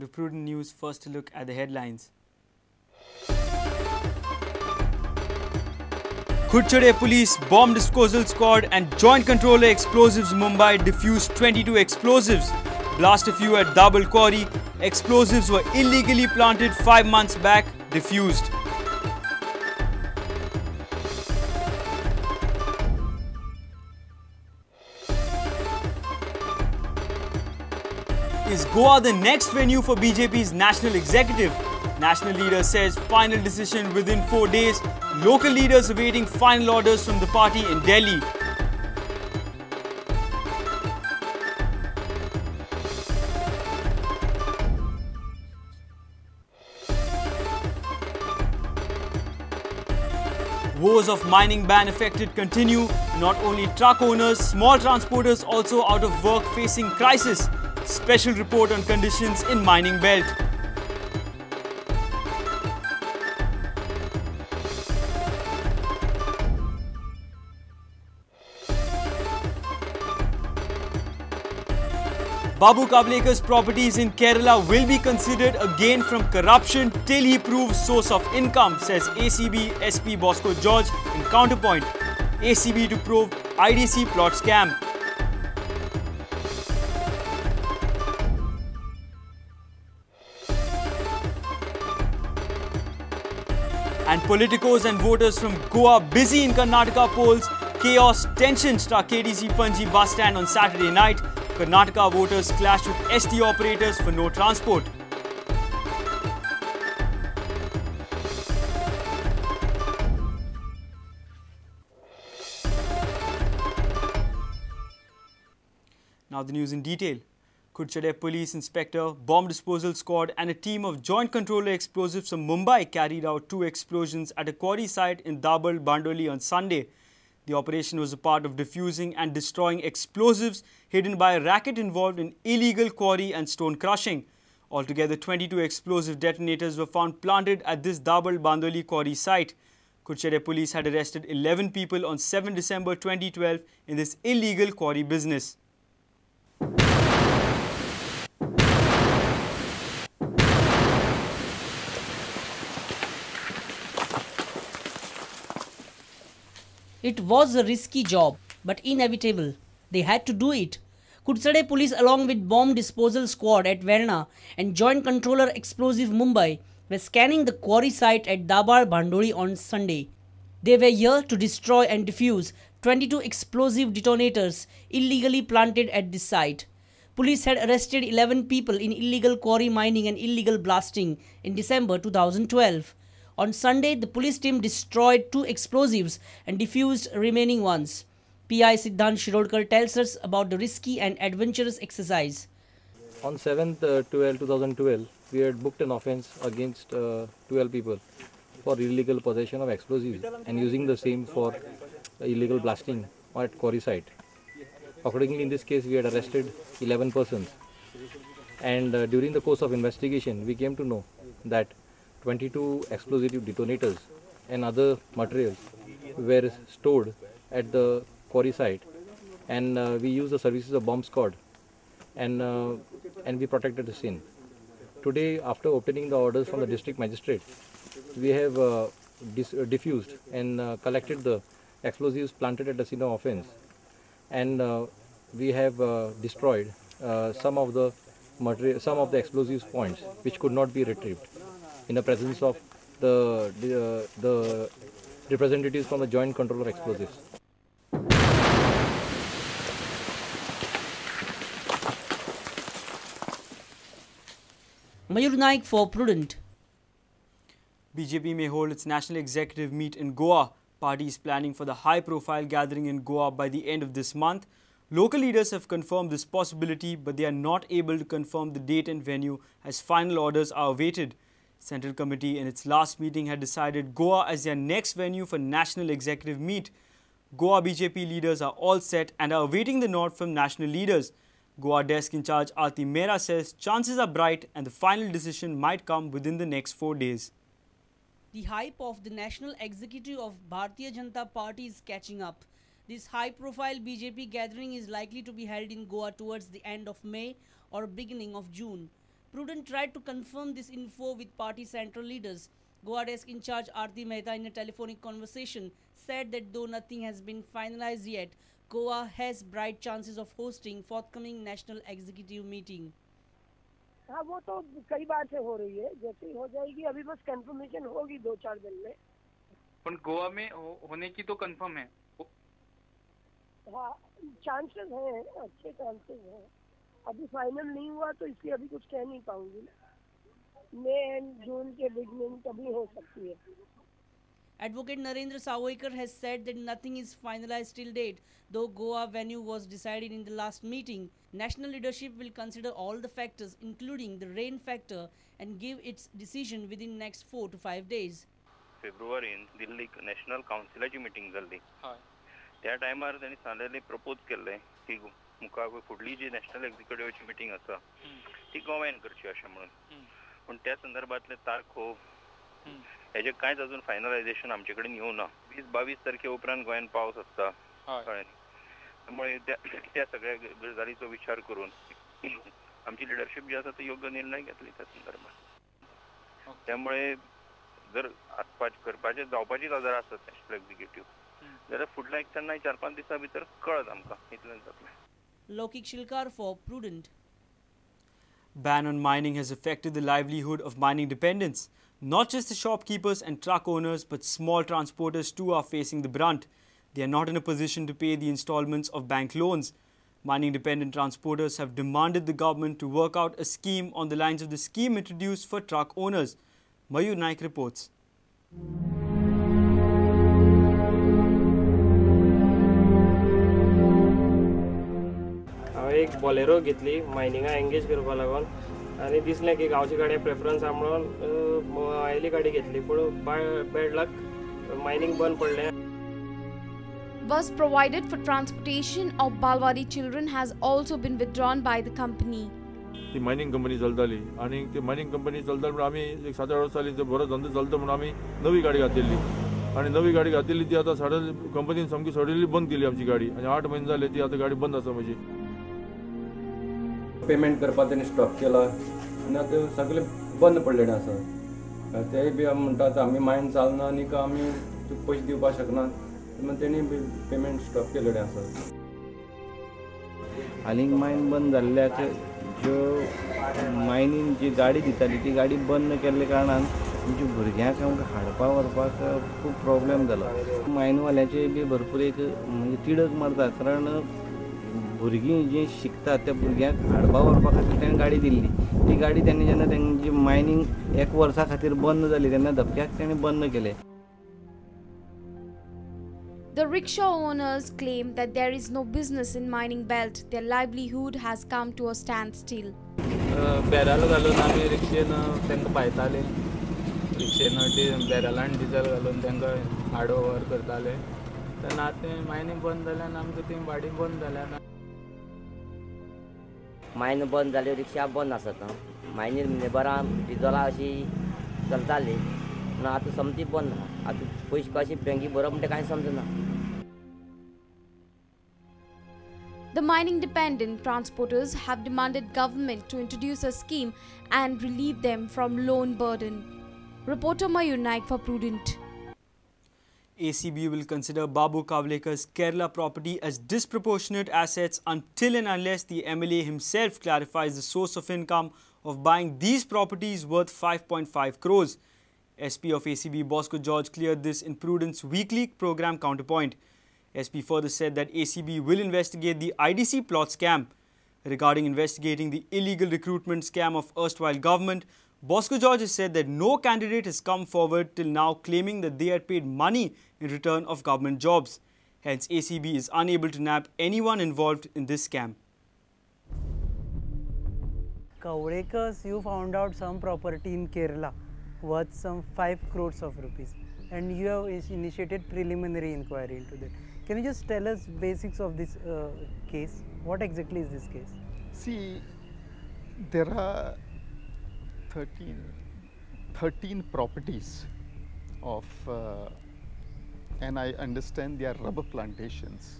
to Prudent News. First, a look at the headlines. Curchorem Police Bomb Disposal Squad and Joint Controller Explosives Mumbai defused 22 explosives. Blast a few at Dabal quarry. Explosives were illegally planted 5 months back. Defused. Is Goa the next venue for BJP's national executive? National leader says final decision within 4 days. Local leaders awaiting final orders from the party in Delhi. Woes of mining ban affected continue. Not only truck owners, small transporters also out of work facing crisis. Special report on conditions in mining belt. Babu Kavlekar's properties in Kerala will be considered a gain from corruption till he proves source of income, says ACB SP Bosco George in Counterpoint. ACB to probe IDC plot scam. And politicos and voters from Goa busy in Karnataka polls. Chaos, tension struck KDC Panji bus stand on Saturday night. Karnataka voters clashed with ST operators for no transport. Now the news in detail. Curchorem Police Inspector, Bomb Disposal Squad and a team of Joint Controller Explosives from Mumbai carried out 2 explosions at a quarry site in Dabal, Bandoli on Sunday. The operation was a part of defusing and destroying explosives hidden by a racket involved in illegal quarry and stone crushing. Altogether, 22 explosive detonators were found planted at this Dabal Bandoli quarry site. Curchorem Police had arrested 11 people on 7 December 2012 in this illegal quarry business. It was a risky job, but inevitable. They had to do it. Curchorem Police along with Bomb Disposal Squad at Verna and Joint Controller Explosive Mumbai were scanning the quarry site at Dabal Bandoli on Sunday. They were here to destroy and defuse 22 explosive detonators illegally planted at this site. Police had arrested 11 people in illegal quarry mining and illegal blasting in December 2012. On Sunday, the police team destroyed 2 explosives and defused remaining ones. PI Siddhant Shirodkar tells us about the risky and adventurous exercise. On 7th 2012, we had booked an offence against 12 people for illegal possession of explosives and using the same for illegal blasting at quarry site. Accordingly, in this case, we had arrested 11 persons. And during the course of investigation, we came to know that 22 explosive detonators and other materials were stored at the quarry site, and we used the services of bomb squad and we protected the scene. Today, after obtaining the orders from the district magistrate, we have diffused and collected the explosives planted at the scene of offence, and we have destroyed some of the explosives points which could not be retrieved, in the presence of the representatives from the Joint Controller Explosives. Mayur Naik for Prudent. BJP may hold its national executive meet in Goa. Party is planning for the high-profile gathering in Goa by the end of this month. Local leaders have confirmed this possibility, but they are not able to confirm the date and venue as final orders are awaited. Central Committee in its last meeting had decided Goa as their next venue for national executive meet. Goa BJP leaders are all set and are awaiting the nod from national leaders. Goa desk in charge Aarti Mehra says chances are bright and the final decision might come within the next 4 days. The hype of the national executive of Bharatiya Janata Party is catching up. This high-profile BJP gathering is likely to be held in Goa towards the end of May or beginning of June. Prudent tried to confirm this info with party central leaders. Goa desk in charge Aarti Mehta in a telephonic conversation said that though nothing has been finalized yet, Goa has bright chances of hosting forthcoming national executive meeting. हाँ वो तो कई बार से हो रही है, जैसे ही हो जाएगी अभी बस कंफर्मेशन होगी 2-4 दिन में। पर गोवा में होने की तो कंफर्म है। हाँ चांसेस हैं, अच्छे चांसेस हैं। अभी फाइनल नहीं हुआ तो इसलिए अभी कुछ कह नहीं पाऊंगी ना। मई एंड जून के बिगनिंग कभी हो सकती है। Advocate Narendra Sawoykar has said that nothing is finalized till date, though Goa venue was decided in the last meeting. National leadership will consider all the factors, including the rain factor, and give its decision within next 4 to 5 days. February in Delhi National Councilची meeting झाली. त्या टायमार त्यांनी सांगलेले propose केले की मुका फुडली जी national एक्झिक्युटिव्हची meeting आसा ती गोव्यान करची अशें म्हणून. पण त्या संदर्भातले तारखो हेजे कांयच अजून फायनलायझेशन आमचे कडेन येवना. 20-22 तारखे उपरांत गोंयान पावस आसता कळ्ळें. त्यामुळे त्या सगळ्या गजालीचो विचार करून आमची लिडरशीप जी आसा ती योग्य निर्णय घेतली त्या संदर्भात. त्यामुळे जर करपाचे जावपाची जर आसत नॅशनल एक्झिक्युटिव्ह जाल्यार फुडल्या एक 4-5 दिसां भितर कळत आमकां इतलें जातलें. Lokik Shilkar for Prudent. Ban on mining has affected the livelihood of mining dependents. Not just the shopkeepers and truck owners, but small transporters too are facing the brunt. They are not in a position to pay the installments of bank loans. Mining dependent transporters have demanded the government to work out a scheme on the lines of the scheme introduced for truck owners. Mayur Naik reports. एक Bolero घेतली मायनिंगा engage करपा लागून आनी दिसलें की गांवची गाडी preference आहा म्हणून आयली गाडी घेतली पूण बॅड लक मायनिंग बंद पडलें. Bus provided for transportation of Balwadi children has also been withdrawn by the company. ती मायनिंग कंपनी चलताली आनी ती मायनिंग कंपनी चलता म्हणून आमी एक 7-8 वर्सां जाली बरो धंदो चलता म्हणून आमी नवी गाडी घातिल्ली आनी नवी गाडी घातिल्ली ती आतां कंपनीन सामकी सडनली बंद केली आमची गाडी आनी 8 म्हयने जाले ती आतां गाडी बंद आसा म्हजी. पेमेंट करपाक तेणी स्टॉप केला आनी आतां सगळें बंद पडलेलें आसा. तेय बी आमी म्हणटात आमी मायन चालना आनी आमी पयशे दिवपाक शकनात म्हणून तेणी पेमेंट स्टॉप केलेलें आसा. आनीक मायन बंद जाल्ल्याक ज्यो मायनीन जी गाडी दिताली ती गाडी बंद केल्ले कारणान आमच्या भुरग्यांक आमकां हाडपा व्हरपाक खूब प्रॉब्लेम जालो. मायनवाल्यांचे बी भरपूर एक म्हणजे तिडक मारता कारण भुरगीं जी शिकतात त्या भुरग्यांक हाडपा व्हरपा खातीर तेणें गाडी दिल्ली. ती गाडी तेणी जेन्ना तेंची मायनींग 1 वर्सा खातीर बंद जाली तेन्ना धपक्याक तेणें बंद केलें. The rickshaw owners claim that there is no business in mining belt. Their livelihood has come to a standstill. Barrel घालून आमी रिक्षेन तांकां पायताले. रिक्षेन बॅरलान डिझल घालून तांकां हाडो व्हर करताले. तेन्ना आतां मायनींग बंद जाल्यान आमकां ती भाडी बंद जाल्यान. मायन बंद जाली रिक्षा बंद आसत. मायनीर लेबरां डिझला अशी चलताली पूण आतां समती बंद आहा. आतां पयशे कशे बँकी भरप म्हणटा कांय समजना. The mining dependent transporters have demanded government to introduce a scheme and relieve them from loan burden. Reporter Mayur Naik for Prudent. ACB will consider Babu Kavlekar's Kerala property as disproportionate assets until and unless the MLA himself clarifies the source of income of buying these properties worth 5.5 crores. SP of ACB Bosco George cleared this in Prudent's weekly program Counterpoint. SP further said that ACB will investigate the IDC plot scam. Regarding investigating the illegal recruitment scam of erstwhile government, Bosco George has said that no candidate has come forward till now claiming that they had paid money in return of government jobs. Hence, ACB is unable to nab anyone involved in this scam. Kavlekars, you found out some property in Kerala worth some 5 crores of rupees and you have initiated preliminary inquiry into that. Can you just tell us basics of this case? What exactly is this case? See, there are 13 properties of, and I understand they are rubber plantations,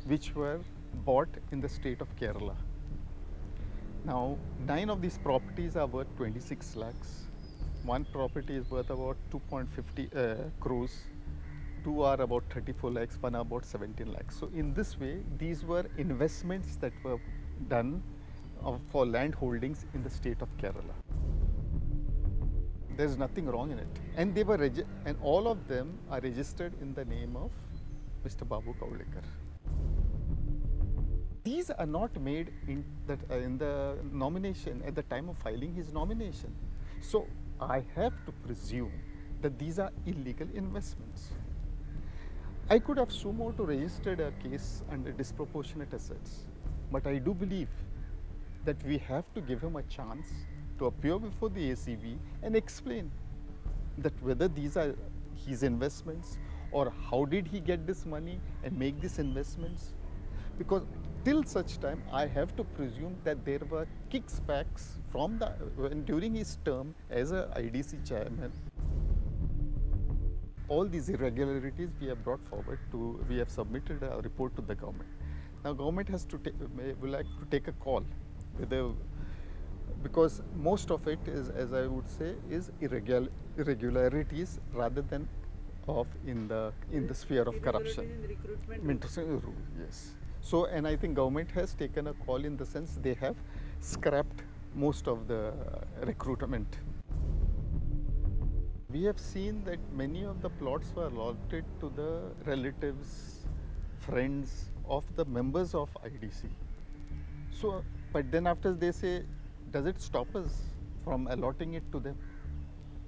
which were bought in the state of Kerala. Now, 9 of these properties are worth 26 lakhs. One property is worth about 2.50 crores. 2 are about 34 lakhs, 1 about 17 lakhs. So in this way, these were investments that were done for land holdings in the state of Kerala. There's nothing wrong in it. And they were and all of them are registered in the name of Mr. Babu Kaulikar. These are not made in the nomination at the time of filing his nomination. So I have to presume that these are illegal investments. I could have sumo to registered a case under disproportionate assets, but I do believe that we have to give him a chance to appear before the ACB and explain that whether these are his investments or how did he get this money and make these investments. Because till such time, I have to presume that there were kickbacks from during his term as a IDC chairman. All these irregularities we have brought forward we have submitted a report to the government. Now government has to will like to take a call whether, because most of it is, as I would say, is irregularities rather than in the sphere of corruption. Yes. So, and I think government has taken a call in the sense they have scrapped most of the recruitment. We have seen that many of the plots were allotted to the relatives, friends of the members of IDC. So, but then after they say, does it stop us from allotting it to them?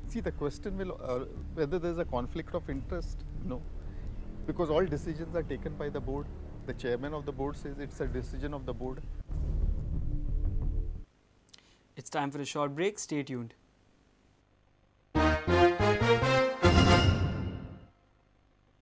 See, the question will whether there is a conflict of interest. No, because all decisions are taken by the board. The chairman of the board says it's a decision of the board. It's time for a short break. Stay tuned.